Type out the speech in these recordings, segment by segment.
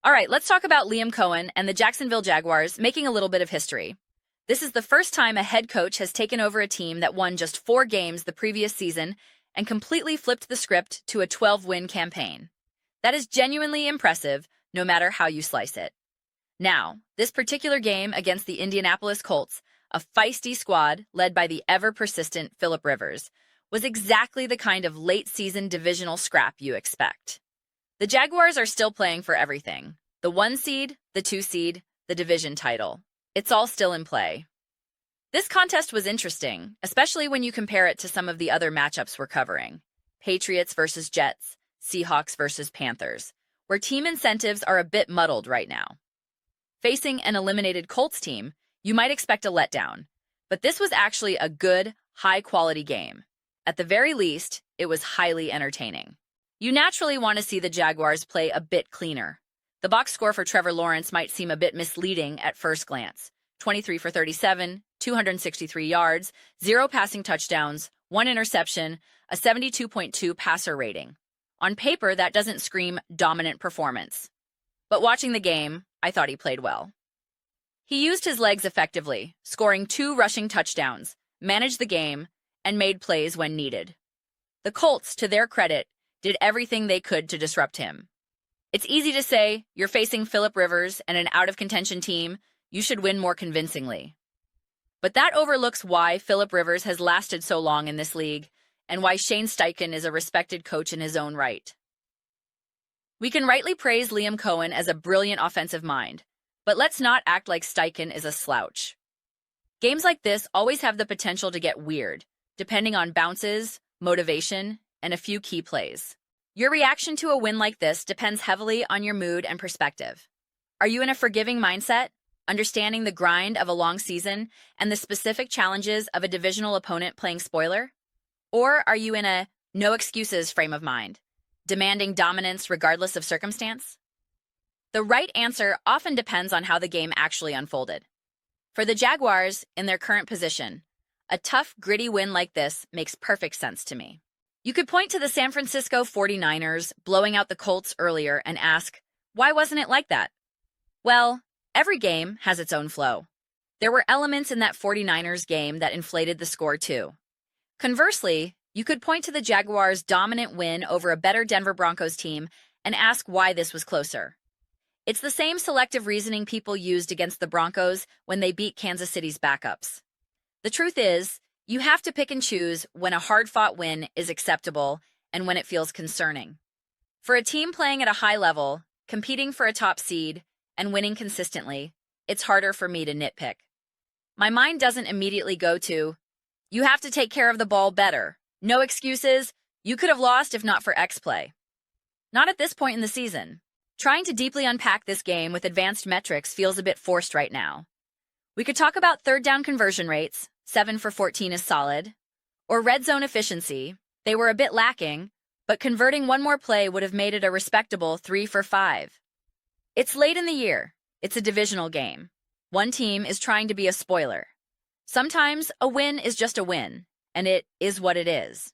All right, let's talk about Liam Cohen and the Jacksonville Jaguars making a little bit of history. This is the first time a head coach has taken over a team that won just 4 games the previous season and completely flipped the script to a 12-win campaign. That is genuinely impressive, no matter how you slice it. Now, this particular game against the Indianapolis Colts, a feisty squad led by the ever-persistent Philip Rivers, was exactly the kind of late-season divisional scrap you expect. The Jaguars are still playing for everything. The 1 seed, the 2 seed, the division title. It's all still in play. This contest was interesting, especially when you compare it to some of the other matchups we're covering. Patriots versus Jets, Seahawks versus Panthers, where team incentives are a bit muddled right now. Facing an eliminated Colts team, you might expect a letdown, but this was actually a good, high-quality game. At the very least, it was highly entertaining. You naturally want to see the Jaguars play a bit cleaner. The box score for Trevor Lawrence might seem a bit misleading at first glance. 23 for 37, 263 yards, 0 passing touchdowns, 1 interception, a 72.2 passer rating. On paper, that doesn't scream dominant performance. But watching the game, I thought he played well. He used his legs effectively, scoring 2 rushing touchdowns, managed the game, and made plays when needed. The Colts, to their credit, did everything they could to disrupt him. It's easy to say, you're facing Philip Rivers and an out-of-contention team, you should win more convincingly. But that overlooks why Philip Rivers has lasted so long in this league and why Shane Steichen is a respected coach in his own right. We can rightly praise Liam Cohen as a brilliant offensive mind, but let's not act like Steichen is a slouch. Games like this always have the potential to get weird, depending on bounces, motivation, and a few key plays. Your reaction to a win like this depends heavily on your mood and perspective. Are you in a forgiving mindset, understanding the grind of a long season and the specific challenges of a divisional opponent playing spoiler? Or are you in a no excuses frame of mind, demanding dominance regardless of circumstance? The right answer often depends on how the game actually unfolded. For the Jaguars, in their current position, a tough, gritty win like this makes perfect sense to me. You could point to the San Francisco 49ers blowing out the Colts earlier and ask, why wasn't it like that? Well, every game has its own flow. There were elements in that 49ers game that inflated the score too. Conversely, you could point to the Jaguars' dominant win over a better Denver Broncos team and ask why this was closer. It's the same selective reasoning people used against the Broncos when they beat Kansas City's backups. The truth is, you have to pick and choose when a hard-fought win is acceptable and when it feels concerning. For a team playing at a high level, competing for a top seed, and winning consistently, it's harder for me to nitpick. My mind doesn't immediately go to, you have to take care of the ball better. No excuses, you could have lost if not for X play. Not at this point in the season. Trying to deeply unpack this game with advanced metrics feels a bit forced right now. We could talk about third down conversion rates, 7 for 14 is solid, or red zone efficiency, they were a bit lacking, but converting one more play would have made it a respectable 3 for 5. It's late in the year. It's a divisional game. One team is trying to be a spoiler. Sometimes a win is just a win, and it is what it is.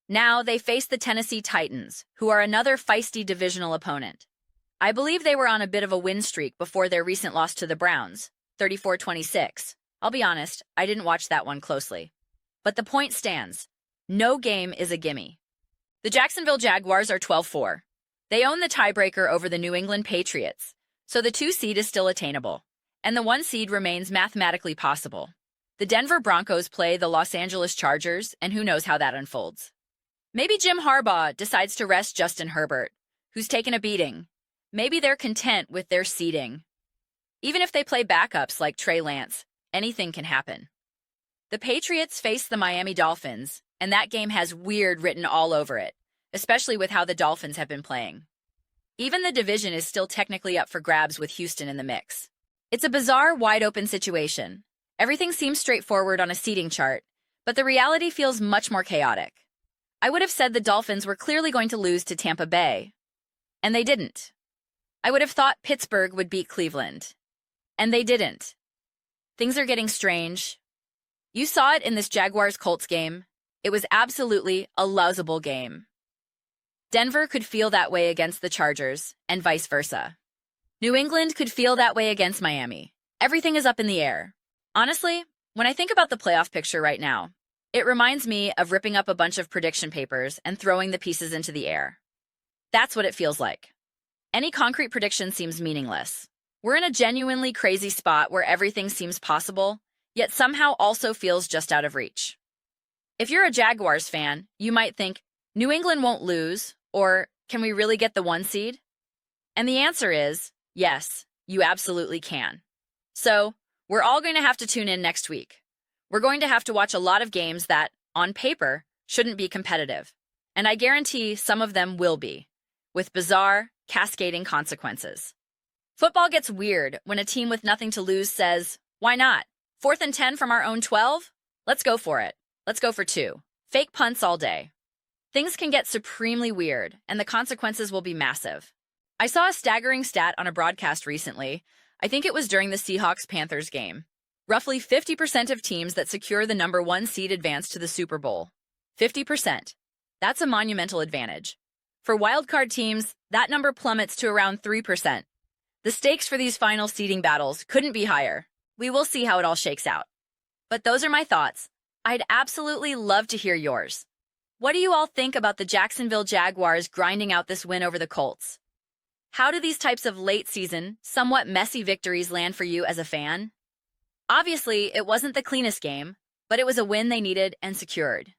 Now they face the Tennessee Titans, who are another feisty divisional opponent. I believe they were on a bit of a win streak before their recent loss to the Browns, 34-26. I'll be honest, I didn't watch that one closely. But the point stands. No game is a gimme. The Jacksonville Jaguars are 12-4. They own the tiebreaker over the New England Patriots, so the 2 seed is still attainable, and the 1 seed remains mathematically possible. The Denver Broncos play the Los Angeles Chargers, and who knows how that unfolds. Maybe Jim Harbaugh decides to rest Justin Herbert, who's taken a beating. Maybe they're content with their seeding. Even if they play backups like Trey Lance, anything can happen. The Patriots face the Miami Dolphins, and that game has weird written all over it, especially with how the Dolphins have been playing. Even the division is still technically up for grabs with Houston in the mix. It's a bizarre, wide-open situation. Everything seems straightforward on a seeding chart, but the reality feels much more chaotic. I would have said the Dolphins were clearly going to lose to Tampa Bay, and they didn't. I would have thought Pittsburgh would beat Cleveland, and they didn't. Things are getting strange. You saw it in this Jaguars-Colts game. It was absolutely a losable game. Denver could feel that way against the Chargers, and vice versa. New England could feel that way against Miami. Everything is up in the air. Honestly, when I think about the playoff picture right now, it reminds me of ripping up a bunch of prediction papers and throwing the pieces into the air. That's what it feels like. Any concrete prediction seems meaningless. We're in a genuinely crazy spot where everything seems possible, yet somehow also feels just out of reach. If you're a Jaguars fan, you might think, New England won't lose, or can we really get the 1 seed? And the answer is, yes, you absolutely can. So, we're all going to have to tune in next week. We're going to have to watch a lot of games that, on paper, shouldn't be competitive. And I guarantee some of them will be, with bizarre, cascading consequences. Football gets weird when a team with nothing to lose says, why not? 4th and 10 from our own 12? Let's go for it. Let's go for 2. Fake punts all day. Things can get supremely weird, and the consequences will be massive. I saw a staggering stat on a broadcast recently. I think it was during the Seahawks-Panthers game. Roughly 50% of teams that secure the number 1 seed advance to the Super Bowl. 50%. That's a monumental advantage. For wildcard teams, that number plummets to around 3%. The stakes for these final seeding battles couldn't be higher. We will see how it all shakes out. But those are my thoughts. I'd absolutely love to hear yours. What do you all think about the Jacksonville Jaguars grinding out this win over the Colts? How do these types of late-season, somewhat messy victories land for you as a fan? Obviously, it wasn't the cleanest game, but it was a win they needed and secured.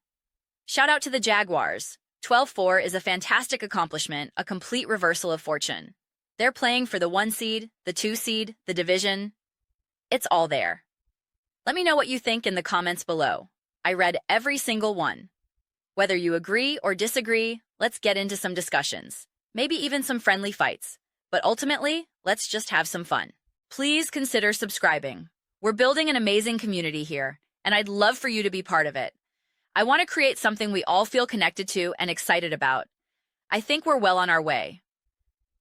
Shout out to the Jaguars. 12-4 is a fantastic accomplishment, a complete reversal of fortune. They're playing for the 1 seed, the 2 seed, the division. It's all there. Let me know what you think in the comments below. I read every single one. Whether you agree or disagree, let's get into some discussions. Maybe even some friendly fights. But ultimately, let's just have some fun. Please consider subscribing. We're building an amazing community here, and I'd love for you to be part of it. I want to create something we all feel connected to and excited about. I think we're well on our way.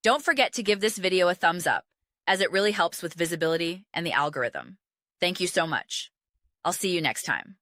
Don't forget to give this video a thumbs up, as it really helps with visibility and the algorithm. Thank you so much. I'll see you next time.